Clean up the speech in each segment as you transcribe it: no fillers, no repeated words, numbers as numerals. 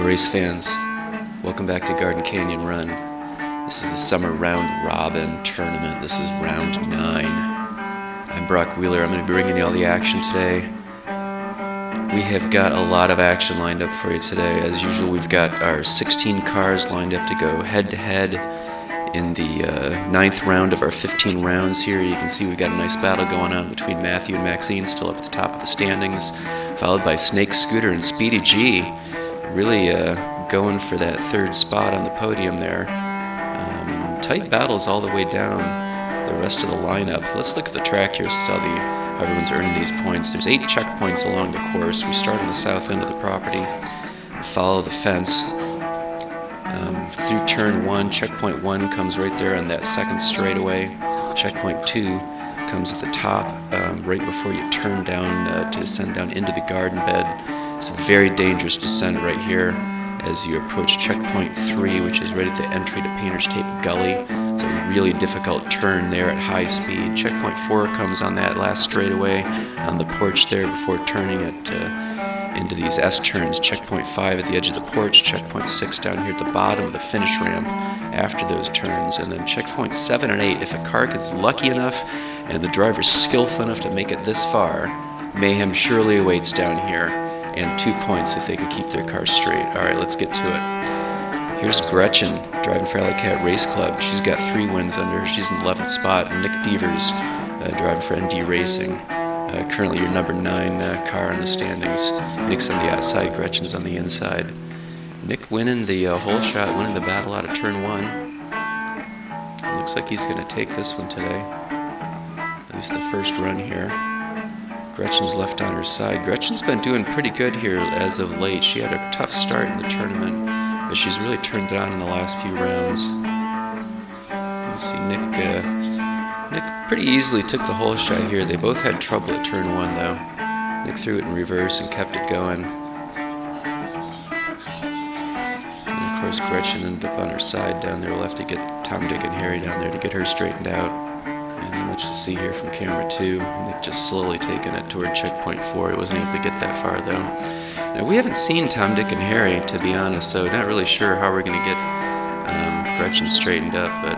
race fans, welcome back to Garden Canyon Run. This is the Summer Round Robin tournament. This is round 9. I'm Brock Wheeler. I'm going to be bringing you all the action today. We have got a lot of action lined up for you today. As usual, we've got our 16 cars lined up to go head-to-head in the 9th round of our 15 rounds here. You can see we've got a nice battle going on between Matthew and Maxine, still up at the top of the standings, followed by Snake, Scooter, and Speedy G. Really going for that 3rd spot on the podium there. Tight battles all the way down the rest of the lineup. Let's look at the track here, see how everyone's earning these points. There's 8 checkpoints along the course. We start on the south end of the property and follow the fence through turn 1. Checkpoint 1 comes right there on that 2nd straightaway. Checkpoint 2 comes at the top right before you turn down to descend down into the garden bed. It's a very dangerous descent right here as you approach checkpoint 3, which is right at the entry to Painter's Tape Gully. It's a really difficult turn there at high speed. Checkpoint 4 comes on that last straightaway on the porch there before turning it into these S-turns. Checkpoint 5 at the edge of the porch. Checkpoint 6 down here at the bottom of the finish ramp after those turns. And then checkpoint 7 and 8, if a car gets lucky enough and the driver's skillful enough to make it this far, mayhem surely awaits down here. And 2 points if they can keep their car straight. All right, let's get to it. Here's Gretchen driving for Alley Cat Race Club. She's got 3 wins under her. She's in the 11th spot. Nick Deavers driving for ND Racing. Currently your number 9 car in the standings. Nick's on the outside, Gretchen's on the inside. Nick winning the hole shot, winning the battle out of turn 1. It looks like he's going to take this one today. At least the first run here. Gretchen's left on her side. Gretchen's been doing pretty good here as of late. She had a tough start in the tournament, but she's really turned it on in the last few rounds. You see Nick pretty easily took the hole shot here. They both had trouble at turn 1 though. Nick threw it in reverse and kept it going. And of course Gretchen ended up on her side down there. We'll have to get Tom, Dick, and Harry down there to get her straightened out. And not much to see here from camera 2. Nick just slowly taking it toward checkpoint 4. He wasn't able to get that far though. Now we haven't seen Tom, Dick, and Harry, to be honest, so not really sure how we're going to get Gretchen straightened up, but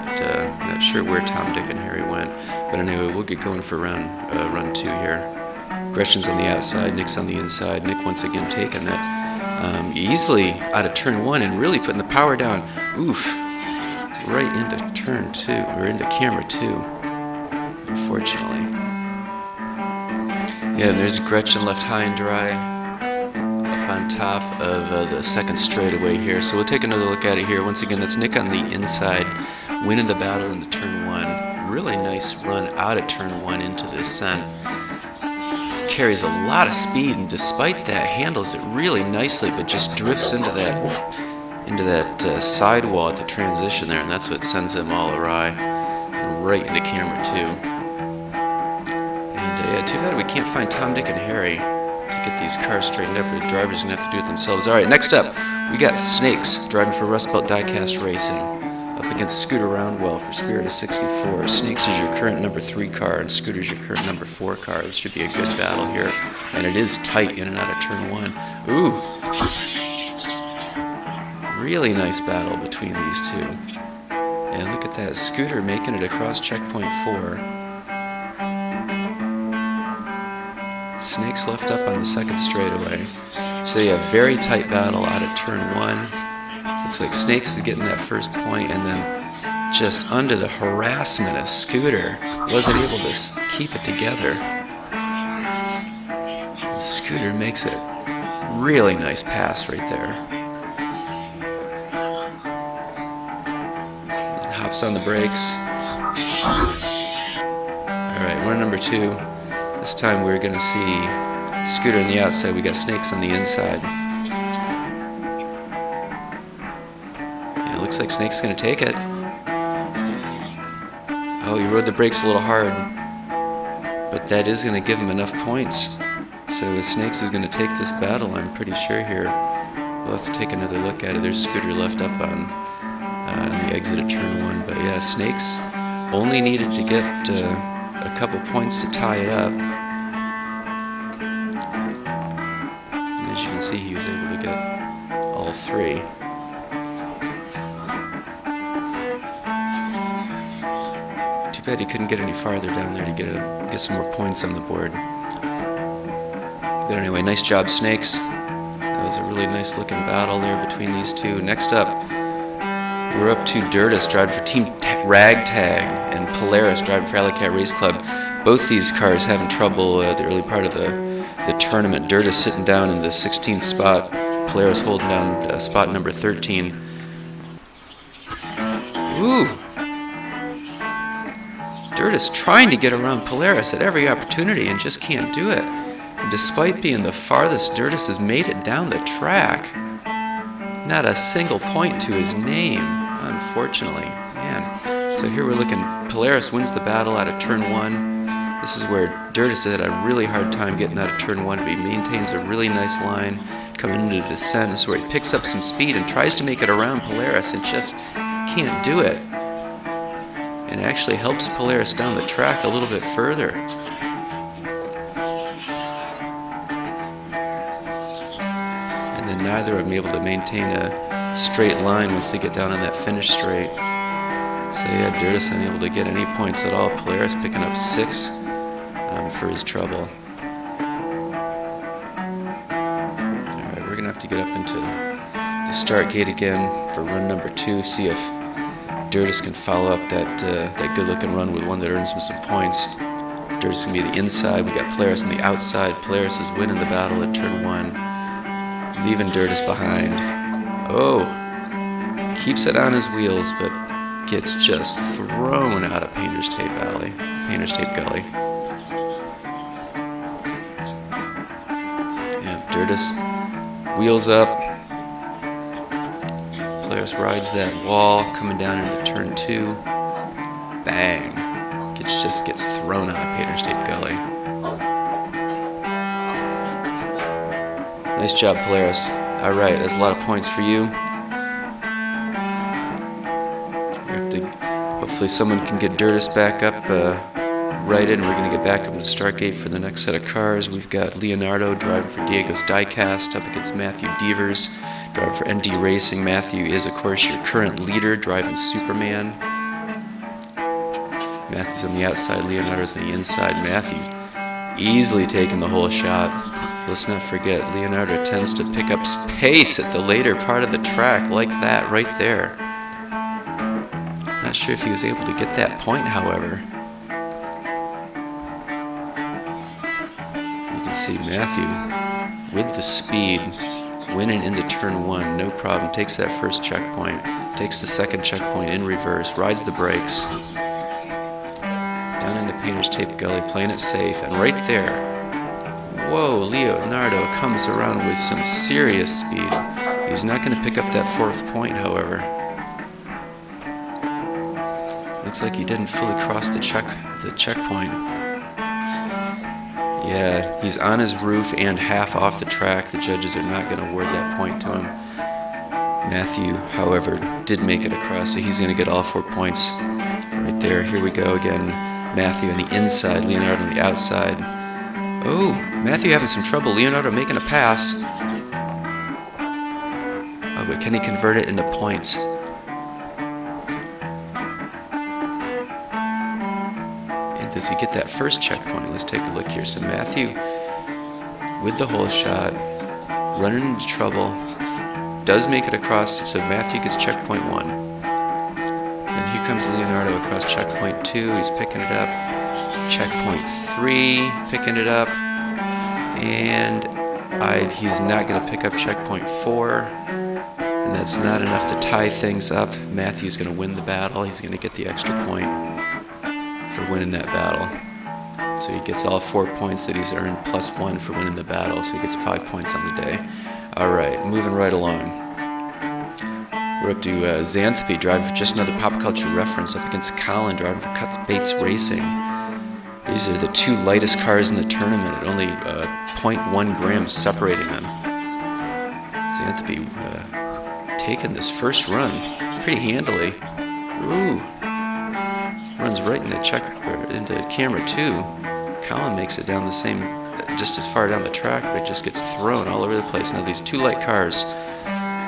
not sure where Tom, Dick, and Harry went. But anyway, we'll get going for run 2 here. Gretchen's on the outside, Nick's on the inside. Nick once again taking that easily out of turn 1 and really putting the power down. Oof! Right into turn 2, or into camera 2. Unfortunately. Yeah, and there's Gretchen left high and dry up on top of the 2nd straightaway here. So we'll take another look at it here. Once again, that's Nick on the inside, winning the battle in the turn 1. Really nice run out of turn 1 into the ascent. Carries a lot of speed, and despite that, handles it really nicely, but just drifts into that sidewall at the transition there, and that's what sends them all awry. Right into camera 2. Yeah, too bad we can't find Tom, Dick, and Harry to get these cars straightened up. The drivers are going to have to do it themselves. All right, next up, we got Snakes driving for Rust Belt Diecast Racing up against Scooter Roundwell for Spirit of 64. Snakes is your current number 3 car, and Scooter is your current number 4 car. This should be a good battle here, and it is tight in and out of turn 1. Ooh! Really nice battle between these two. And look at that, Scooter making it across checkpoint 4. Snakes left up on the 2nd straightaway. So they have a very tight battle out of turn 1. Looks like Snakes is getting that first point, and then just under the harassment of Scooter, wasn't able to keep it together. And Scooter makes it really nice pass right there. And hops on the brakes. Alright, run number 2. This time we're going to see Scooter on the outside. We got Snakes on the inside. And it looks like Snakes going to take it. Oh, he rode the brakes a little hard, but that is going to give him enough points. So Snakes is going to take this battle, I'm pretty sure here. We'll have to take another look at it. There's Scooter left up on the exit of turn 1. But yeah, Snakes only needed to get a couple points to tie it up. And as you can see, he was able to get all three. Too bad he couldn't get any farther down there to get some more points on the board. But anyway, nice job, Snakes. That was a really nice looking battle there between these two. Next up, we're up to Dirtus driving for Team Ragtag and Polaris driving for Alley Cat Race Club. Both these cars having trouble the early part of the tournament. Dirtus sitting down in the 16th spot. Polaris holding down spot number 13. Ooh! Dirtus trying to get around Polaris at every opportunity and just can't do it. And despite being the farthest, Dirtus has made it down the track. Not a single point to his name, unfortunately. Man. So here we're looking, Polaris wins the battle out of turn 1. This is where Dirtus had a really hard time getting out of turn 1, but he maintains a really nice line coming into the descent. This is where he picks up some speed and tries to make it around Polaris and just can't do it. And actually helps Polaris down the track a little bit further. And then neither of them able to maintain a straight line once they get down on that finish straight. So yeah, Dirtus unable to get any points at all. Polaris picking up 6 for his trouble. Alright, we're going to have to get up into the start gate again for run number 2, see if Dirtus can follow up that good-looking run with one that earns him some points. Dirtus is going to be the inside, we got Polaris on the outside. Polaris is winning the battle at turn 1, leaving Dirtus behind. Oh, keeps it on his wheels, but gets just thrown out of Painter's Tape Gully. Yeah, Dirtus wheels up. Polaris rides that wall, coming down into turn 2. Bang! Just gets thrown out of Painter's Tape Gully. Nice job, Polaris. Alright, that's a lot of points for you. Hopefully someone can get Dirtus back up righted, and we're going to get back up to the start gate for the next set of cars. We've got Leonardo driving for Diego's Diecast up against Matthew Deavers driving for ND Racing. Matthew is, of course, your current leader driving Superman. Matthew's on the outside, Leonardo's on the inside. Matthew easily taking the whole shot. Let's not forget, Leonardo tends to pick up pace at the later part of the track like that right there. Not sure if he was able to get that point, however. You can see Matthew with the speed, winning into turn 1, no problem. Takes that first checkpoint, takes the second checkpoint in reverse, rides the brakes, down into Painter's Tape Gully, playing it safe, and right there, whoa, Leonardo comes around with some serious speed. He's not going to pick up that 4th point, however. Looks like he didn't fully cross the checkpoint. Yeah, he's on his roof and half off the track. The judges are not going to award that point to him. Matthew, however, did make it across, so he's going to get all 4 points right there. Here we go again. Matthew on the inside, Leonardo on the outside. Oh, Matthew having some trouble. Leonardo making a pass. Oh, but can he convert it into points? Does he get that first checkpoint? Let's take a look here. So Matthew, with the whole shot, running into trouble, does make it across, so Matthew gets checkpoint 1. Then here comes Leonardo across checkpoint 2, he's picking it up. Checkpoint 3, picking it up. And he's not going to pick up checkpoint 4. And that's not enough to tie things up. Matthew's going to win the battle. He's going to get the extra point for winning that battle. So he gets all 4 points that he's earned plus 1 for winning the battle, so he gets 5 points on the day. Alright, moving right along. We're up to Xantare driving for just another pop culture reference up against Colin driving for Cuts Bates Racing. These are the 2 lightest cars in the tournament at only 0.1 grams separating them. Xantare taking this first run pretty handily. Ooh. Runs right into camera 2. Colin makes it down the same, just as far down the track, but just gets thrown all over the place. Now these 2 light cars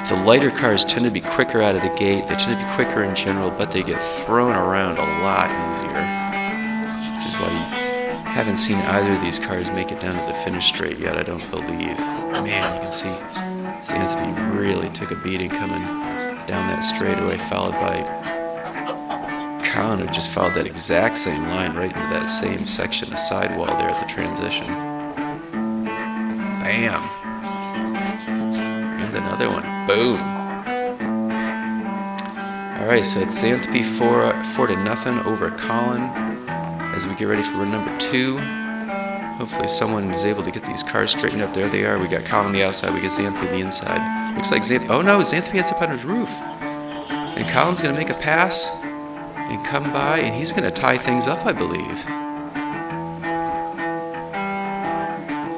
The lighter cars tend to be quicker out of the gate. They tend to be quicker in general, but they get thrown around a lot easier, which is why you haven't seen either of these cars make it down to the finish straight yet, I don't believe. Man, you can see Xantare really took a beating coming down that straightaway, followed by Colin, who just followed that exact same line right into that same section of sidewall there at the transition. Bam! And another one. Boom! Alright, so it's Xantare 4-0 over Colin as we get ready for run number 2. Hopefully someone is able to get these cars straightened up. There they are. We got Colin on the outside, we got Xantare on the inside. Looks like Xantare, oh no, Xantare ends up on his roof. And Colin's going to make a pass and come by, and he's going to tie things up, I believe.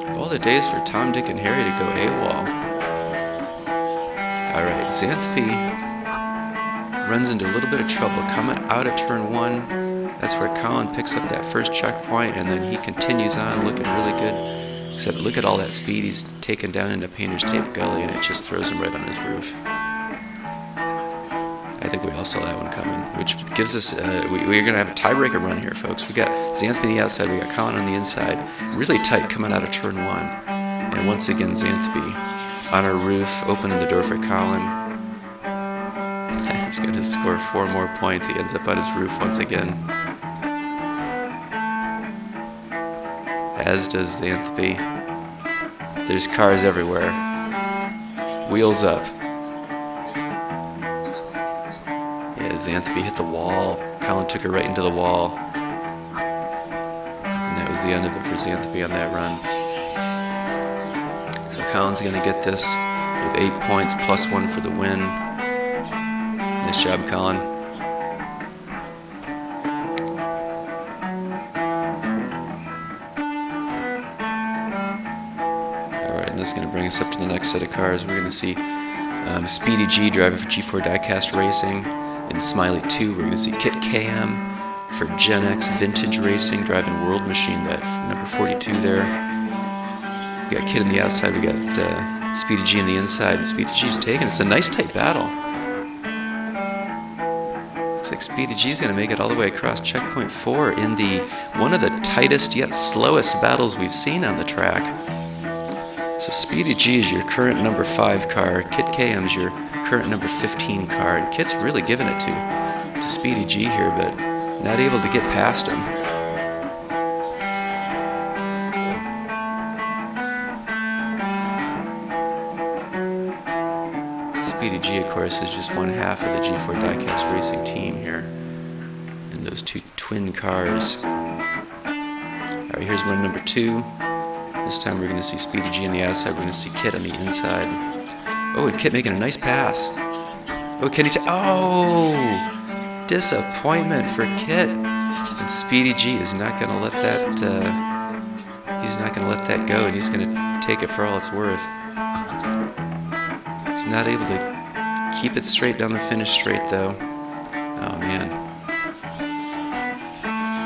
Of all the days for Tom, Dick, and Harry to go AWOL. Alright, Xantare runs into a little bit of trouble coming out of turn 1. That's where Colin picks up that first checkpoint, and then he continues on looking really good. Except look at all that speed he's taken down into Painter's Tape Gully, and it just throws him right on his roof. I think we all saw that one coming, which gives us, we're going to have a tiebreaker run here, folks. We got Xantare on the outside, we got Colin on the inside. Really tight coming out of turn 1. And once again, Xantare on our roof, opening the door for Colin. He's going to score 4 more points. He ends up on his roof once again. As does Xantare. There's cars everywhere. Wheels up. Yeah, Xantare hit the wall. Colin took her right into the wall. And that was the end of it for Xantare on that run. So Colin's going to get this with 8 points plus 1 for the win. Nice job, Colin. Alright, and that's going to bring us up to the next set of cars. We're going to see Speedy G driving for G4 Diecast Racing. In Smiley 2, we're going to see Kit KM for Gen X Vintage Racing, driving World Machine, that number 42 there. We got Kit on the outside, we got Speedy G on the inside, and Speedy G's taking it. It's a nice tight battle. Looks like Speedy G's going to make it all the way across checkpoint 4 in one of the tightest yet slowest battles we've seen on the track. So Speedy G is your current number 5 car, Kit KM is your current number 15 car, and Kit's really giving it to Speedy G here, but not able to get past him. Speedy G, of course, is just one half of the G4 Diecast Racing team here, and those 2 twin cars. Alright, here's run number 2. This time we're going to see Speedy G on the outside, we're going to see Kit on the inside. Oh, and Kit making a nice pass. Oh, can he oh! Disappointment for Kit. And Speedy G is not going to let that, he's not going to let that go, and he's going to take it for all it's worth. He's not able to keep it straight down the finish straight, though. Oh, man.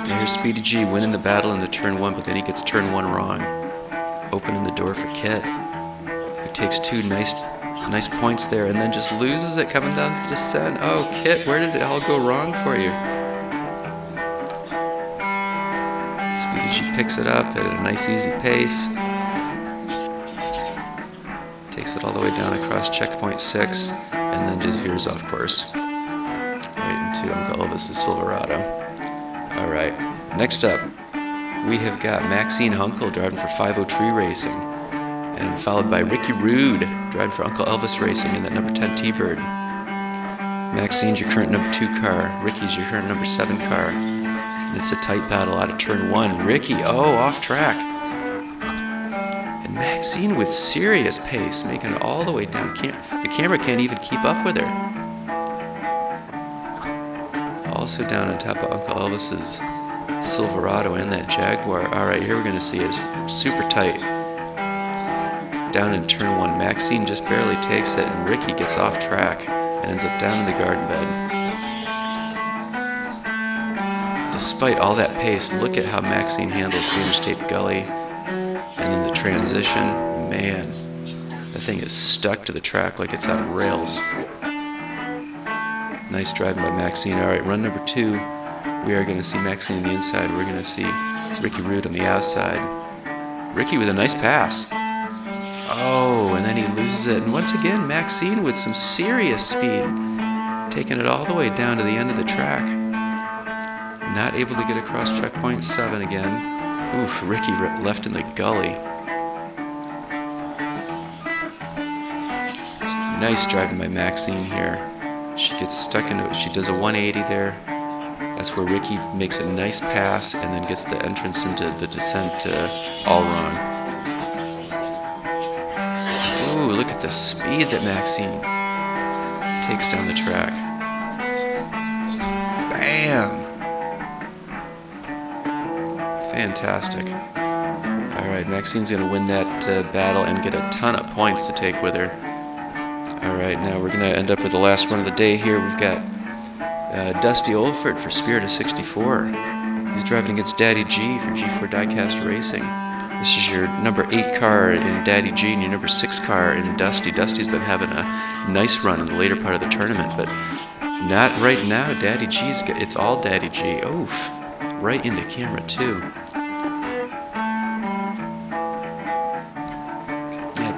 And here's Speedy G winning the battle into turn 1, but then he gets turn 1 wrong. Opening the door for Kit. He takes 2 nice points there, and then just loses it coming down the descent. Oh, Kit, where did it all go wrong for you? Speedy G picks it up at a nice easy pace. Takes it all the way down across checkpoint 6, and then just veers off course. Right into Uncle Elvis's Silverado. Alright, next up, we have got Maxine Hunkel driving for 503 Racing, and followed by Ricky Rude driving for Uncle Elvis Racing in that number 10 T-Bird. Maxine's your current number 2 car. Ricky's your current number 7 car. And it's a tight battle out of turn 1. Ricky, off track. And Maxine with serious pace, making it all the way down. The camera can't even keep up with her. Also down on top of Uncle Elvis's Silverado and that Jaguar. Alright, here we're going to see it's super tight. Down in turn 1, Maxine just barely takes it, and Ricky gets off track and ends up down in the garden bed. Despite all that pace, look at how Maxine handles Painter's Tape Gully, and then the transition. Man, That thing is stuck to the track like it's on rails. Nice driving by Maxine. All right, run number 2. We are going to see Maxine on the inside. We're going to see Ricky Rude on the outside. Ricky with a nice pass. Oh, and then he loses it. And once again, Maxine with some serious speed, taking it all the way down to the end of the track. Not able to get across checkpoint 7 again. Oof, Ricky left in the gully. Nice driving by Maxine here. She gets stuck into it. She does a 180 there. That's where Ricky makes a nice pass and then gets the entrance into the descent all wrong. Ooh, look at the speed that Maxine takes down the track. Bam! Fantastic. Alright, Maxine's going to win that battle and get a ton of points to take with her. Alright, now we're going to end up with the last run of the day here. We've got Dusty Oldford for Spirit of 64. He's driving against Daddy G for G4 Diecast Racing. This is your number 8 car in Daddy G and your number 6 car in Dusty. Dusty's been having a nice run in the later part of the tournament, but not right now. Daddy G's it's all Daddy G. Oof, right into camera too.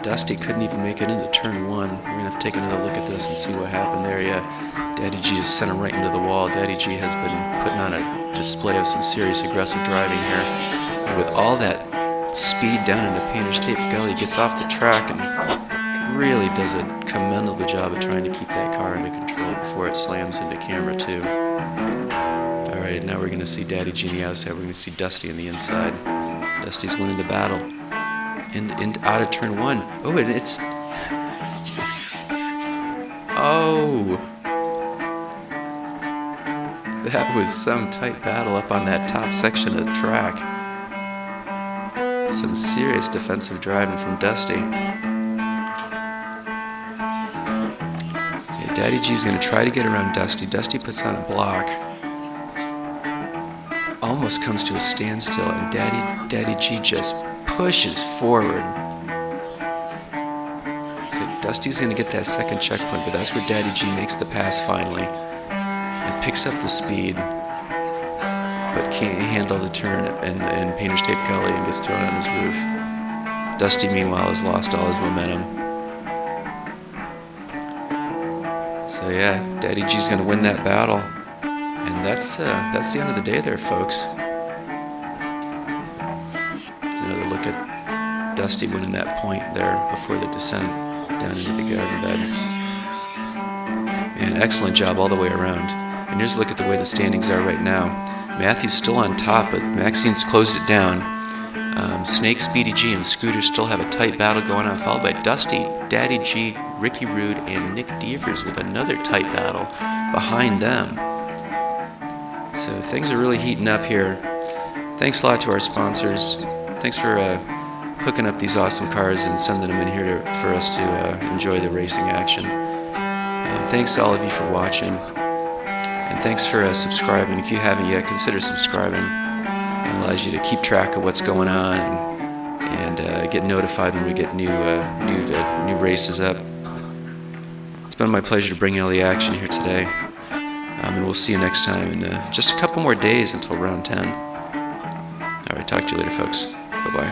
Dusty couldn't even make it into turn 1. We're going to have to take another look at this and see what happened there. Yeah, Daddy G just sent him right into the wall. Daddy G has been putting on a display of some serious aggressive driving here. And with all that speed down into Painter's Tape Gully, he gets off the track and really does a commendable job of trying to keep that car under control before it slams into camera too. Alright, now we're going to see Daddy G on the outside. We're going to see Dusty on the inside. Dusty's winning the battle. And out of turn 1. Oh, and it's... Oh! That was some tight battle up on that top section of the track. Some serious defensive driving from Dusty. Yeah, Daddy G's going to try to get around Dusty. Dusty puts on a block. Almost comes to a standstill, and Daddy G just pushes forward. So Dusty's going to get that second checkpoint, but that's where Daddy G makes the pass finally and picks up the speed, but can't handle the turn in Painter's Tape Gully and gets thrown on his roof. Dusty, meanwhile, has lost all his momentum. So yeah, Daddy G's going to win that battle, and that's the end of the day there, folks. Another look at Dusty winning that point there before the descent down into the garden bed. And excellent job all the way around. And here's a look at the way the standings are right now. Matthew's still on top, but Maxine's closed it down. Snake, Speedy G, and Scooter still have a tight battle going on, followed by Dusty, Daddy G, Ricky Rude, and Nick Deavers with another tight battle behind them. So things are really heating up here. Thanks a lot to our sponsors. Thanks for hooking up these awesome cars and sending them in here for us to enjoy the racing action. Thanks to all of you for watching. And thanks for subscribing. If you haven't yet, consider subscribing. It allows you to keep track of what's going on and get notified when we get new races up. It's been my pleasure to bring you all the action here today. And we'll see you next time in just a couple more days until round 10. Alright, talk to you later, folks. Bye-bye.